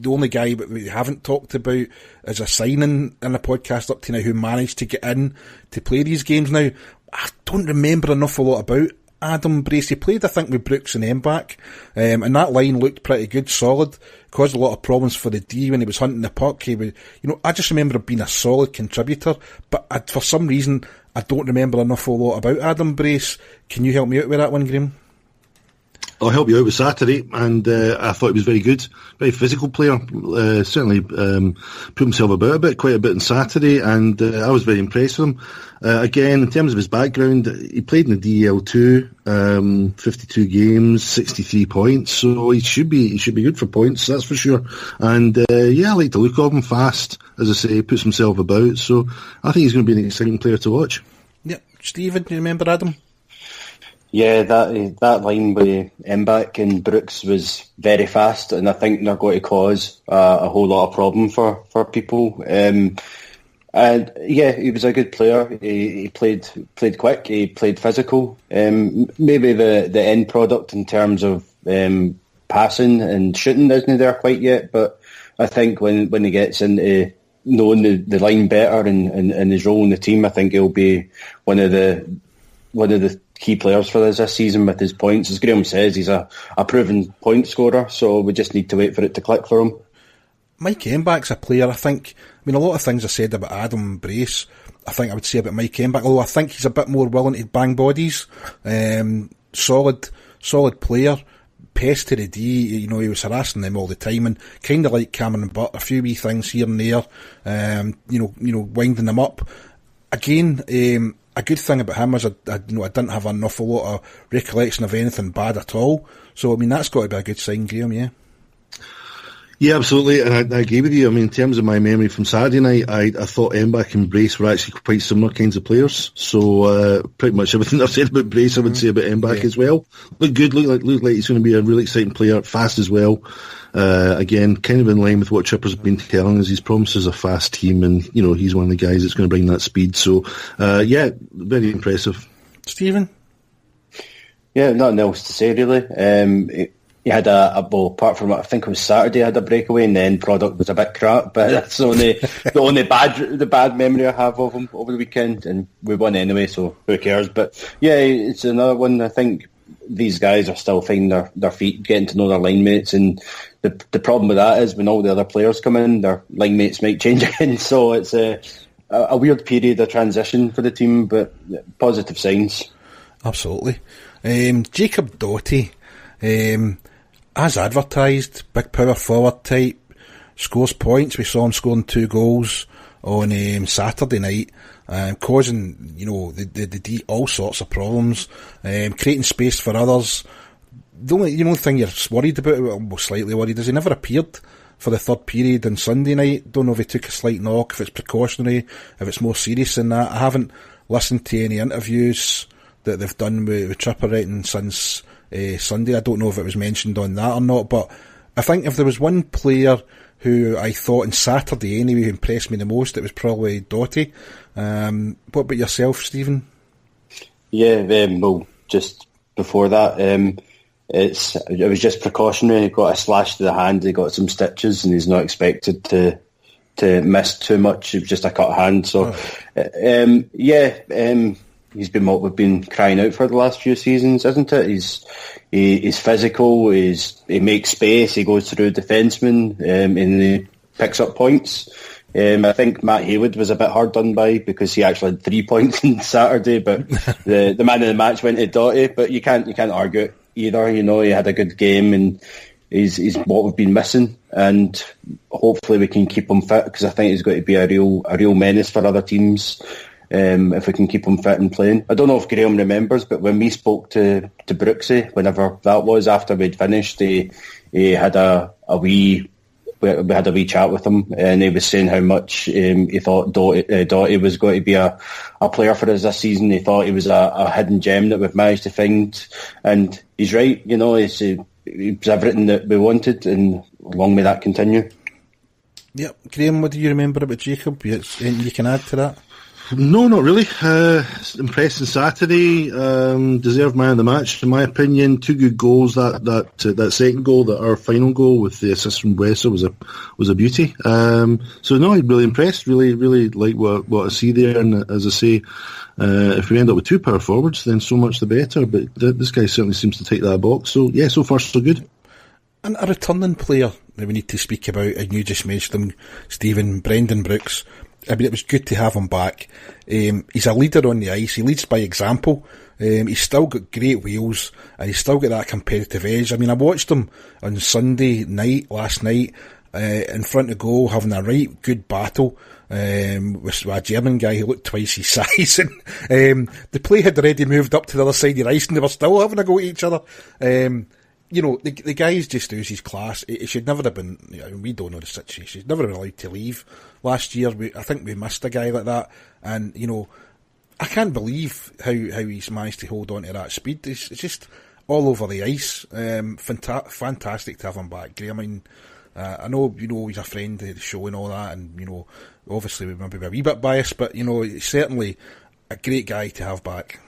the only guy that we haven't talked about is a signing in the podcast up to now who managed to get in to play these games. Now, I don't remember an awful lot about Adam Brace. He played, I think, with Brooks and Mbach, and that line looked pretty good, solid, caused a lot of problems for the D when he was hunting the puck. He was, I just remember him being a solid contributor, but for some reason, I don't remember an awful lot about Adam Brace. Can you help me out with that one, Graham? I'll help you out with Saturday, and I thought he was very good, very physical player. Certainly put himself about quite a bit on Saturday, and I was very impressed with him. Again, in terms of his background, he played in the DL2, 52 games, 63 points, so he should be good for points, that's for sure. And I like the look of him, fast, as I say, puts himself about, so I think he's going to be an exciting player to watch. Yep. Stephen, do you remember Adam? Yeah, that line with Mbach and Brooks was very fast, and I think they're going to cause a whole lot of problem for people. And yeah, he was a good player. He played quick. He played physical. Maybe the end product in terms of passing and shooting isn't there quite yet, but I think when he gets into knowing the line better and his role in the team, I think he'll be one of the key players for us this season with his points. As Graham says, he's a proven point scorer, so we just need to wait for it to click for him. Mike Mbach's a player, I think. I mean, a lot of things I said about Adam Brace, I think I would say about Mike Mbach, although I think he's a bit more willing to bang bodies. Solid player. Pest to the D, he was harassing them all the time, and kind of like Cameron Butt, a few wee things here and there, winding them up. Again, a good thing about him is I didn't have an awful lot of recollection of anything bad at all. So, I mean, that's got to be a good sign, Graham, yeah? Yeah, absolutely, and I agree with you. I mean, in terms of my memory from Saturday night, I thought Mbach and Brace were actually quite similar kinds of players. So pretty much everything I've said about Brace, I would say about Mbach as well. Looked good, looked like he's going to be a really exciting player, fast as well. Again, kind of in line with what Chipper's been telling us. He's promises a fast team, and he's one of the guys that's going to bring that speed. So very impressive. Stephen? Yeah, nothing else to say really. He had apart from I think it was Saturday, I had a breakaway, and the end product was a bit crap. But that's the only bad memory I have of him over the weekend, and we won anyway, so who cares? But yeah, it's another one. I think these guys are still finding their feet, getting to know their line mates, and the problem with that is when all the other players come in, their line mates might change again. So it's a weird period of transition for the team, but positive signs. Absolutely. Jacob Doughty. As advertised, big power forward type, scores points. We saw him scoring 2 goals on Saturday night, causing the D all sorts of problems, creating space for others. The only thing you're worried about, well, slightly worried, is he never appeared for the third period on Sunday night. Don't know if he took a slight knock, if it's precautionary, if it's more serious than that. I haven't listened to any interviews that they've done with Tripper Wrighton since Sunday. I don't know if it was mentioned on that or not, but I think if there was one player who I thought on Saturday anyway who impressed me the most, it was probably Doughty. What about yourself, Stephen? Yeah, well, just before that, it was just precautionary. He got a slash to the hand, he got some stitches, and he's not expected to miss too much. It was just a cut hand. So, he's been what we've been crying out for the last few seasons, isn't it? He's physical, he makes space, he goes through defensemen, and he picks up points. I think Matt Haywood was a bit hard done by because he actually had 3 points on Saturday, but the man of the match went to Doughty. But you can't argue it either. He had a good game, and he's what we've been missing. And hopefully we can keep him fit, because I think he's going to be a real menace for other teams. If we can keep him fit and playing. I don't know if Graham remembers, but when we spoke to Brooksy, whenever that was, after we'd finished, he had we had a wee chat with him, and he was saying how much he thought Doughty was going to be a player for us this season. He thought he was a hidden gem that we've managed to find, and he's right. He was everything that we wanted, and long may that continue. Yep. Graham, what do you remember about Jacob? Anything you can add to that? No, not really. Impressed on Saturday. Deserved man of the match, in my opinion. Two good goals. That second goal, our final goal with the assist from Wesser was a beauty. So no, I'm really impressed. Really like what I see there. And as I say, if we end up with two power forwards, then so much the better. But this guy certainly seems to take that box. So yeah, so far so good. And a returning player that we need to speak about, and you just mentioned him, Stephen, Brendan Brooks. I mean, it was good to have him back. He's a leader on the ice. He leads by example. He's still got great wheels, and he's still got that competitive edge. I mean, I watched him on Sunday night, last night, in front of goal, having a right good battle with a German guy who looked twice his size. And the play had already moved up to the other side of the ice, and they were still having a go at each other. You know, the guy's just oozes class. It should never have been, you know, we don't know the situation, he's never been allowed to leave. Last year, I think we missed a guy like that, and, you know, I can't believe how he's managed to hold on to that speed. It's just all over the ice. Fantastic to have him back, Graham. I mean, I know, you know, he's a friend of the show and all that, and, you know, obviously we might be a wee bit biased, but, you know, he's certainly a great guy to have back.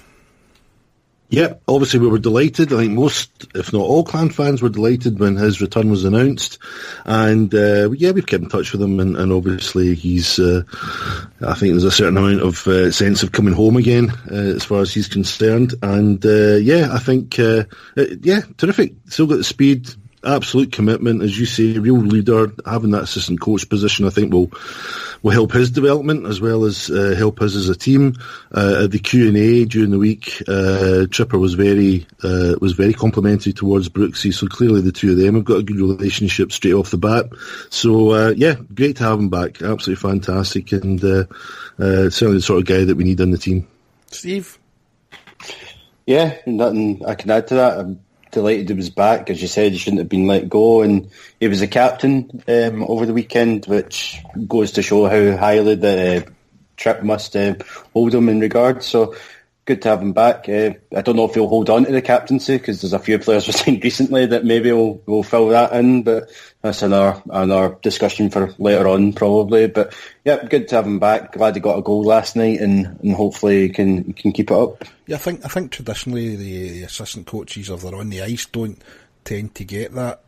Yeah, obviously we were delighted. I think most, if not all, Clan fans were delighted when his return was announced. And we've kept in touch with him, and obviously he's, I think there's a certain amount of sense of coming home again as far as he's concerned. And I think, terrific. Still got the speed, absolute commitment, as you say, real leader. Having that assistant coach position, I think, will help his development as well as help us as a team. At the Q&A during the week, Tripper was very complimentary towards Brooksy, so clearly the two of them have got a good relationship straight off the bat. So great to have him back, absolutely fantastic, and certainly the sort of guy that we need on the team. Steve? Yeah, nothing I can add to that. I'm delighted he was back. As you said, he shouldn't have been let go, and he was a captain over the weekend, which goes to show how highly the Trip must hold him in regard. So good to have him back. I don't know if he'll hold on to the captaincy, because there's a few players we've seen recently that maybe will fill that in, but that's another discussion for later on probably. But yeah, good to have him back. Glad he got a goal last night, and hopefully he can keep it up. Yeah, I think traditionally the assistant coaches, if they're on the ice, don't tend to get that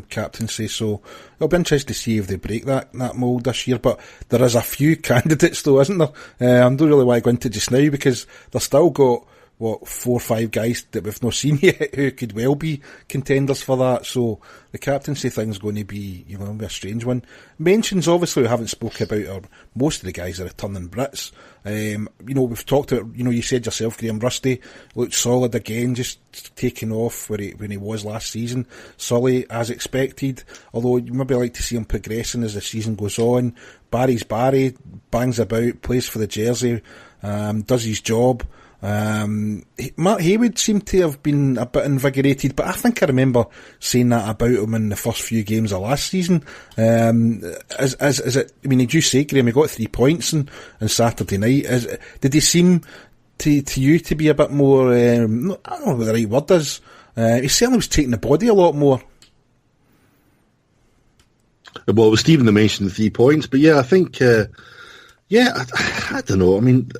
captaincy, so it'll be interesting to see if they break that mould this year. But there is a few candidates though, isn't there? I don't really want to go into just now, because they've still got 4 or 5 guys that we've not seen yet who could well be contenders for that. So the captaincy thing's going to be, you know, a strange one. Mentions, obviously, we haven't spoke about, or most of the guys are returning Brits. You know, we've talked about, you know, you said yourself, Graham, Rusty looked solid again, just taking off when he was last season. Sully, as expected, although you maybe like to see him progressing as the season goes on. Barry's Barry, bangs about, plays for the jersey, does his job. Matt Haywood seemed to have been a bit invigorated, but I think I remember saying that about him in the first few games of last season. Is it? I mean, did you say, Graham, he got 3 points on Saturday night? Did he seem to you to be a bit more? I don't know what the right word is. He certainly was taking the body a lot more. Well, it was Stephen that mentioned the 3 points, but yeah, I think. I don't know. I mean,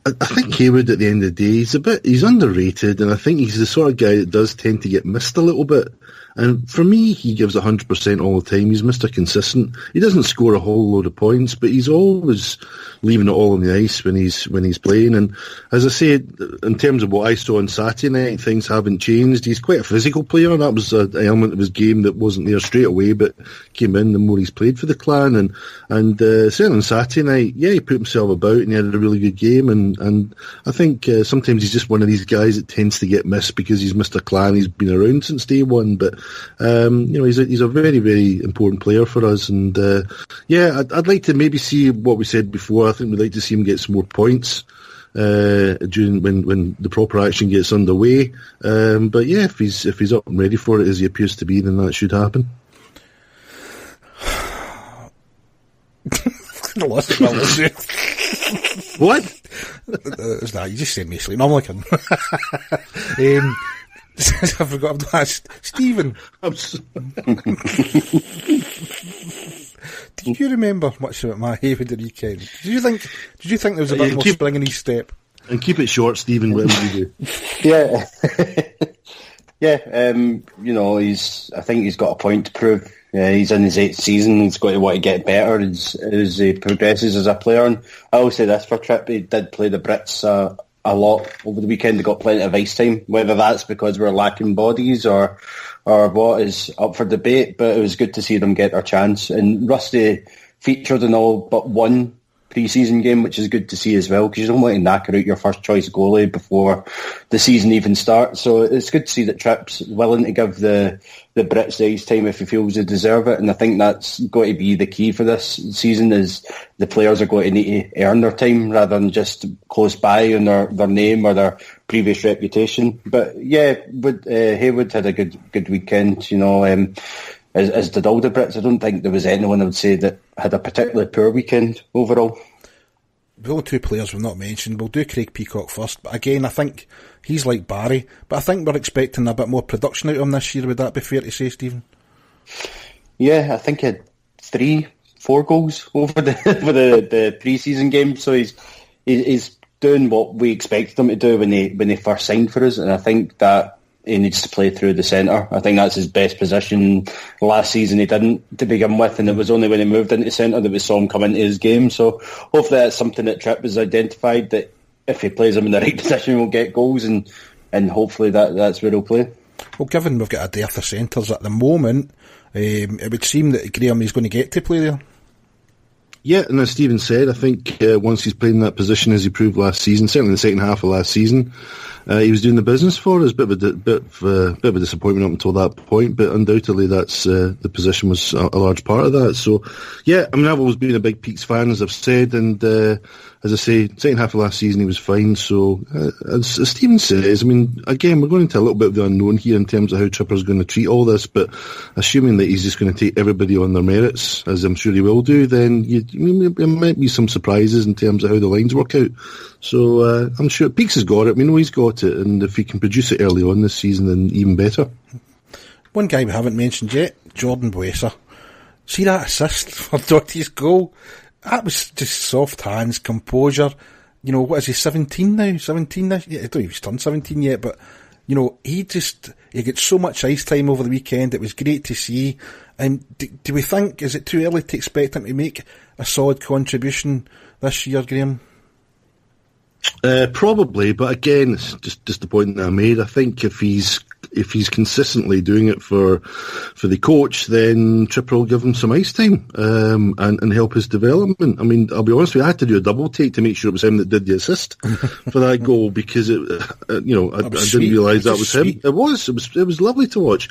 I think Haywood at the end of the day, he's underrated, and I think he's the sort of guy that does tend to get missed a little bit. And for me, he gives 100% all the time. He's Mr. Consistent. He doesn't score a whole load of points, but he's always leaving it all on the ice when he's playing. And as I said, in terms of what I saw on Saturday night, things haven't changed. He's quite a physical player, and that was an element of his game that wasn't there straight away, but came in the more he's played for the Clan. And certainly on Saturday night, yeah, he put himself about and he had a really good game. And I think sometimes he's just one of these guys that tends to get missed because he's Mr. Clan. He's been around since day one, but he's a very, very important player for us. And I'd like to maybe see what we said before. I think we'd like to see him get some more points during when the proper action gets underway. But yeah, if he's up and ready for it as he appears to be, then that should happen. What? Is that you just sent me asleep? No, I'm looking. I forgot to ask Stephen. Do do you remember much about my Haywood the weekend? Did you think there was a bit more spring in his step? And keep it short, Stephen, whatever you do. Yeah. Yeah, I think he's got a point to prove. He's in his 8th season. He's got to want to get better as he progresses as a player. And I will say this for Tripp, he did play the Brits a lot over the weekend. He got plenty of ice time. Whether that's because we're lacking bodies or what is up for debate, but it was good to see them get their chance. And Rusty featured in all but one pre-season game, which is good to see as well, because you don't want to knacker out your first choice goalie before the season even starts. So it's good to see that Tripp's willing to give the Brits the ice time if he feels they deserve it, and I think that's going to be the key for this season, is the players are going to need to earn their time rather than just close by on their name or their previous reputation. But yeah, Haywood had a good weekend, as did all the Brits. I don't think there was anyone I would say that had a particularly poor weekend overall. The only two players we've not mentioned, we'll do Craig Peacock first, but again, I think he's like Barry, but I think we're expecting a bit more production out of him this year. Would that be fair to say, Stephen? Yeah, I think he had 3-4 goals over the pre-season game, so he's doing what we expected him to do when he first signed for us, and I think that he needs to play through the centre. I think that's his best position. Last season he didn't to begin with, and it was only when he moved into centre that we saw him come into his game. So hopefully that's something that Tripp has identified, that if he plays him in the right position he'll get goals, and hopefully that's where he'll play. Well, given we've got a dearth of centres at the moment, it would seem that Graham is going to get to play there. Yeah, and as Stephen said, I think once he's played in that position as he proved last season, certainly in the second half of last season, he was doing the business for us. Bit of a disappointment up until that point, but undoubtedly that's the position was a large part of that. So, yeah, I mean, I've always been a big Peaks fan, as I've said, and as I say, second half of last season he was fine. So, as Stephen says, I mean, again, we're going into a little bit of the unknown here in terms of how Tripper's going to treat all this, but assuming that he's just going to take everybody on their merits, as I'm sure he will do, then there might be some surprises in terms of how the lines work out. So I'm sure Peaks has got it. We know he's got it, and if he can produce it early on this season, then even better. One guy we haven't mentioned yet, Jordan Buesa. See that assist for Dottie's goal? That was just soft hands, composure. What is he, 17 now? 17 this year? I don't think he's turned 17 yet, but, he gets so much ice time over the weekend. It was great to see. And do we think, is it too early to expect him to make a solid contribution this year, Graham? Probably, but again, it's just the point that I made. I think if he's consistently doing it for the coach, then Tripper will give him some ice time and help his development. I mean, I'll be honest with you, I had to do a double take to make sure it was him that did the assist for that goal, because I didn't realise that was him. It was lovely to watch.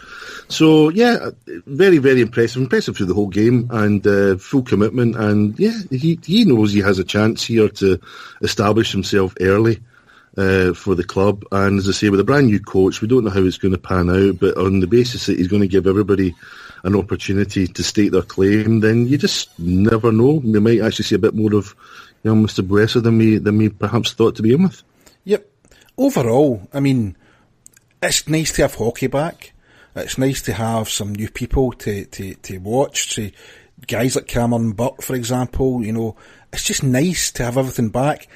So yeah, very, very impressive through the whole game, and full commitment, and yeah, he knows he has a chance here to establish himself early for the club. And as I say, with a brand new coach, we don't know how it's going to pan out, but on the basis that he's going to give everybody an opportunity to state their claim, then you just never know. We might actually see a bit more of Mr. Buesa than we perhaps thought to begin with. Yep. Overall, I mean, it's nice to have hockey back. It's nice to have some new people to watch. To guys like Cameron Burke, for example, it's just nice to have everything back.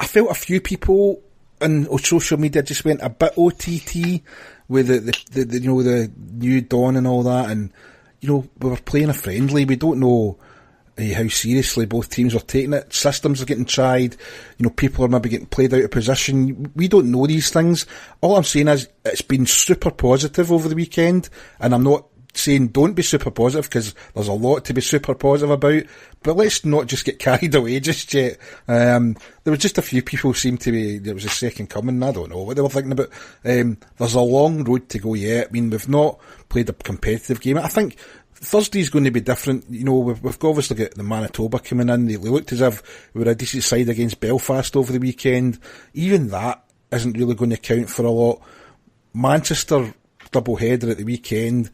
I felt a few people on social media just went a bit OTT with the new dawn and all that, and we were playing a friendly. We don't know how seriously both teams are taking it. Systems are getting tried. People are maybe getting played out of position. We don't know these things. All I'm saying is it's been super positive over the weekend, and I'm not saying don't be super positive, because there's a lot to be super positive about, but let's not just get carried away just yet. There was just a few people seemed to be, there was a second coming, I don't know what they were thinking about. There's a long road to go yet. I mean, we've not played a competitive game. I think Thursday's going to be different. We've obviously got the Manitoba coming in. They looked as if we were a decent side against Belfast over the weekend. Even that isn't really going to count for a lot. Manchester double-header at the weekend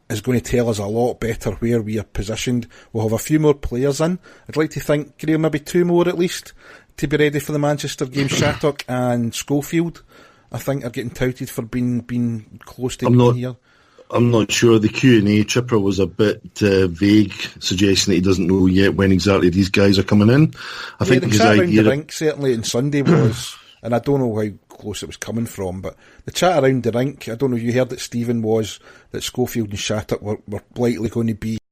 is going to tell us a lot better where we are positioned. We'll have a few more players in. I'd like to think, Graham, maybe 2 more at least to be ready for the Manchester game. Shattuck and Schofield, I think, are getting touted for being close to being here. I'm not sure. The Q&A, Chipper was a bit vague, suggesting that he doesn't know yet when exactly these guys are coming in. I think the his chat around idea... the rink, certainly on Sunday, was, and I don't know how close it was coming from, but the chat around the rink, I don't know if you heard that Stephen was, that Schofield and Shattuck were likely going to be